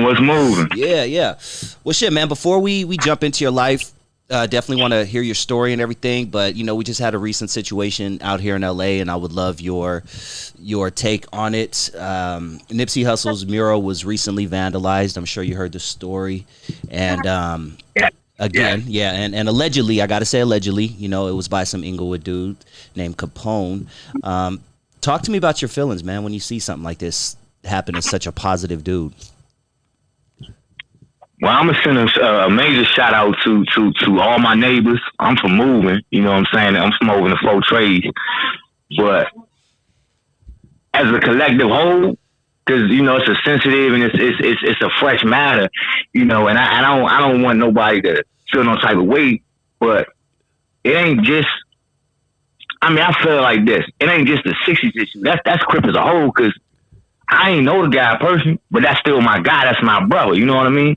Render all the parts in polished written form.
What's moving? Yeah. Well, shit, man. Before we jump into your life, definitely want to hear your story and everything. But we just had a recent situation out here in LA, and I would love your take on it. Nipsey Hussle's mural was recently vandalized. I'm sure you heard the story, and again, and allegedly, I gotta say allegedly, it was by some Inglewood dude named Capone. Talk to me about your feelings, man, when you see something like this happen to such a positive dude. Well, I'm gonna send a major shout out to all my neighbors. I'm from moving, you know what I'm saying? I'm from over in the 4 trades, but as a collective whole, because it's a sensitive and it's a fresh matter, and I don't want nobody to feel no type of way, but it ain't just. I mean, I feel like this. It ain't just the 60s issue. That's Crip as a whole, because I ain't know the guy person, but that's still my guy. That's my brother. You know what I mean?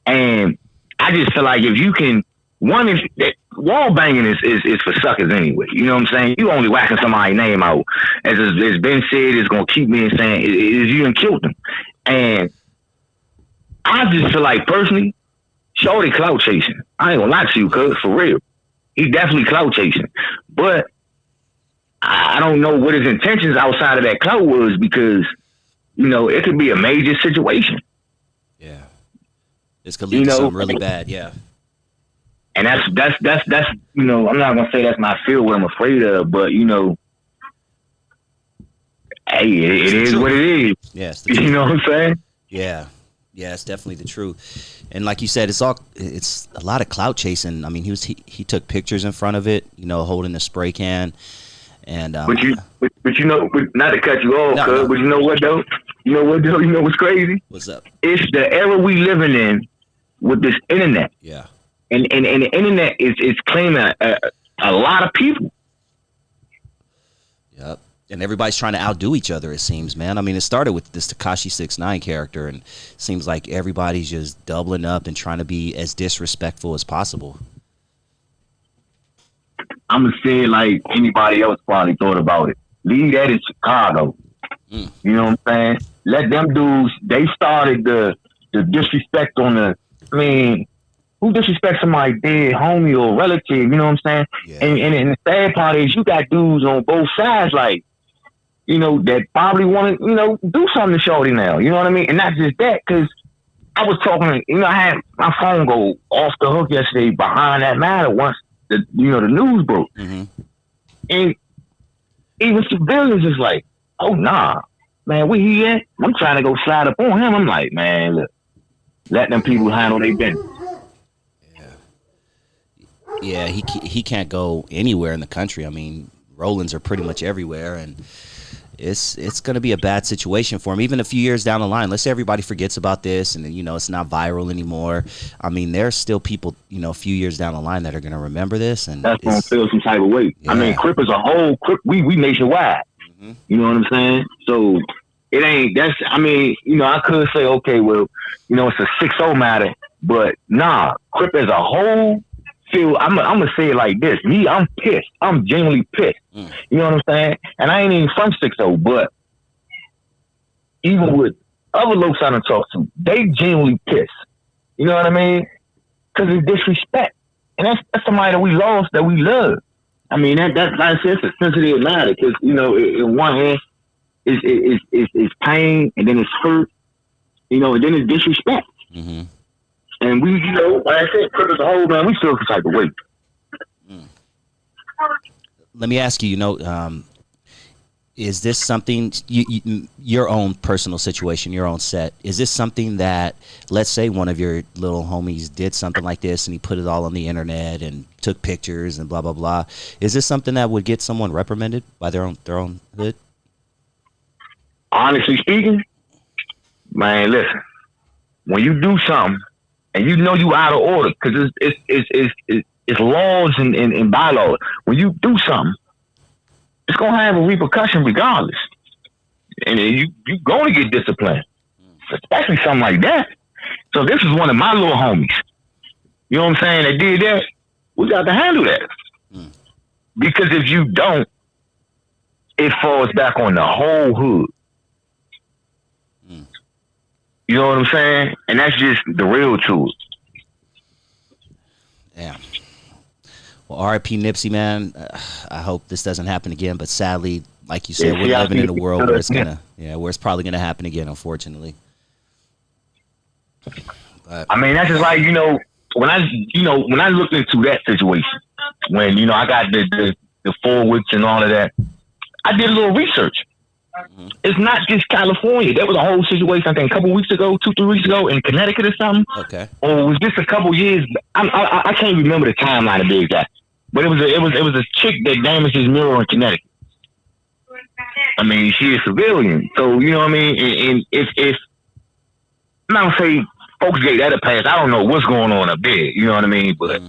And I just feel like if you can, wall banging is for suckers anyway. You know what I'm saying? You only whacking somebody's name out. As it's been said, it's going to keep me saying, is you done killed them. And I just feel like, personally, shorty clout chasing. I ain't going to lie to you, cuz, for real. He definitely clout chasing. But I don't know what his intentions outside of that clout was, because, it could be a major situation. Yeah. This could lead to something really bad, yeah. And that's I'm not gonna say that's my fear, what I'm afraid of, but hey, it is what it is. Yes, you know what I'm saying? Yeah, it's definitely the truth. And like you said, it's a lot of clout chasing. I mean, he took pictures in front of it, holding the spray can, and but not to cut you off, but you know what though? You know what's crazy? What's up? It's the era we living in with this internet. Yeah. And the internet is claiming a lot of people. Yep. And everybody's trying to outdo each other, it seems, man. I mean, it started with this Tekashi 6ix9ine character, and it seems like everybody's just doubling up and trying to be as disrespectful as possible. I'm going to say it like anybody else probably thought about it. Leave that in Chicago. You know what I'm saying? Let them dudes, they started the disrespect on the, I mean, who disrespects somebody dead, homie or relative, you know what I'm saying? Yeah. And the sad part is you got dudes on both sides, like, that probably want to, do something to shorty now, you know what I mean? And not just that, because I was talking, I had my phone go off the hook yesterday behind that matter once the news broke. Mm-hmm. And even civilians is like, oh, nah, man, where he at? I'm trying to go slide up on him. I'm like, man, look, let them people handle their business. Yeah, he can't go anywhere in the country. I mean, Rollins are pretty much everywhere, and it's going to be a bad situation for him. Even a few years down the line, let's say everybody forgets about this, and it's not viral anymore. I mean, there's still people, a few years down the line that are going to remember this, and that's going to feel some type of weight. Yeah. I mean, Crip as a whole, we nationwide. Mm-hmm. You know what I'm saying? So it ain't. I could say, okay, well, it's a 6-0 matter, but nah, Crip as a whole. I'm gonna say it like this. Me, I'm pissed. I'm genuinely pissed. You know what I'm saying? And I ain't even from 6-0, but even with other folks I done talked to, they genuinely pissed. You know what I mean? Because it's disrespect, and that's somebody that we lost, that we love. I mean, that's like I said, it's a sensitive matter, because in one hand, it's pain, and then it's hurt, and then it's disrespect. Mm-hmm. And we, like I said, Crip as a whole, man, we feel some type of weight. Let me ask you, is this something, your own personal situation, your own set, is this something that, let's say one of your little homies did something like this and he put it all on the internet and took pictures and blah, blah, blah. Is this something that would get someone reprimanded by their own hood? Honestly speaking, man, listen, when you do something, and you out of order, because it's laws and bylaws. When you do something, it's gonna have a repercussion regardless, and you gonna get disciplined, especially something like that. So this is one of my little homies. You know what I'm saying? That did that. We got to handle that, because if you don't, it falls back on the whole hood. You know what I'm saying? And that's just the real truth. Yeah. Well, R.I.P. Nipsey, man. I hope this doesn't happen again. But sadly, like you said, we're living in a world where where it's probably gonna happen again, unfortunately. But I mean, that's just like, when I looked into that situation, when, I got the 4 weeks and all of that, I did a little research. Mm-hmm. It's not just California. There was a whole situation, I think, a couple weeks ago, 2-3 weeks ago in Connecticut or something. Okay. Or was this a couple years? I can't remember the timeline to be exact. But it was a chick that damaged his mural in Connecticut. I mean, she is a civilian, so you know what I mean. And if I'm not gonna say folks gave that a pass, I don't know what's going on up there. You know what I mean? But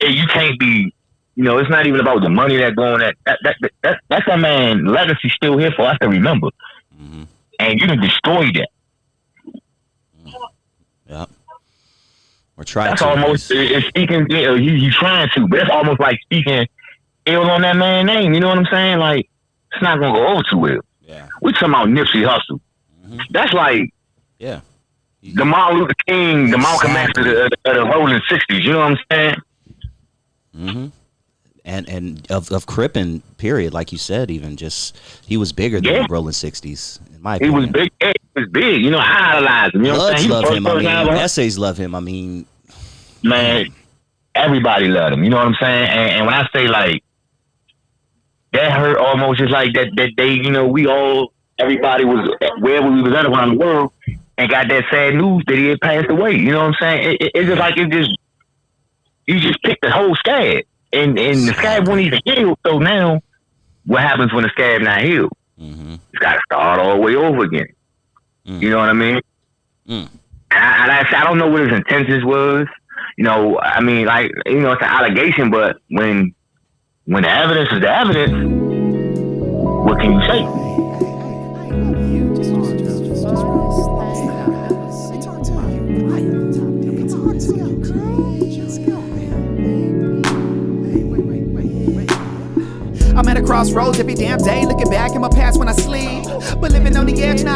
you can't be. It's not even about the money that's going at. That's that man legacy still here for us to remember. Mm-hmm. And you done destroyed that. Yeah. We're trying that's to. Almost it's speaking. You trying to, but it's almost like speaking ill on that man's name. You know what I'm saying? Like it's not gonna go over too well. Yeah. We talking about Nipsey Hussle. Mm-hmm. That's like the Martin Luther King, the Malcolm X of the rolling '60s. You know what I'm saying? Mm-hmm. And of Crippin, period, like you said, even just he was bigger than the rolling '60s. In my opinion, he was big. Yeah, he was big. I idolized him. You know what I'm saying? Love him. I mean, essays love him. I mean, man, everybody loved him. You know what I'm saying? And when I say like that hurt almost just like that day, everybody was wherever we was at around the world and got that sad news that he had passed away. You know what I'm saying? It's just like you just picked the whole scab. And the scab wasn't even healed. So now, what happens when the scab not healed? Mm-hmm. It's got to start all the way over again. Mm. You know what I mean? Mm. And I don't know what his intentions was. I mean, like, it's an allegation, but when the evidence is the evidence, what can you say? I'm at a crossroads every damn day, looking back at my past when I sleep. But living on the edge now,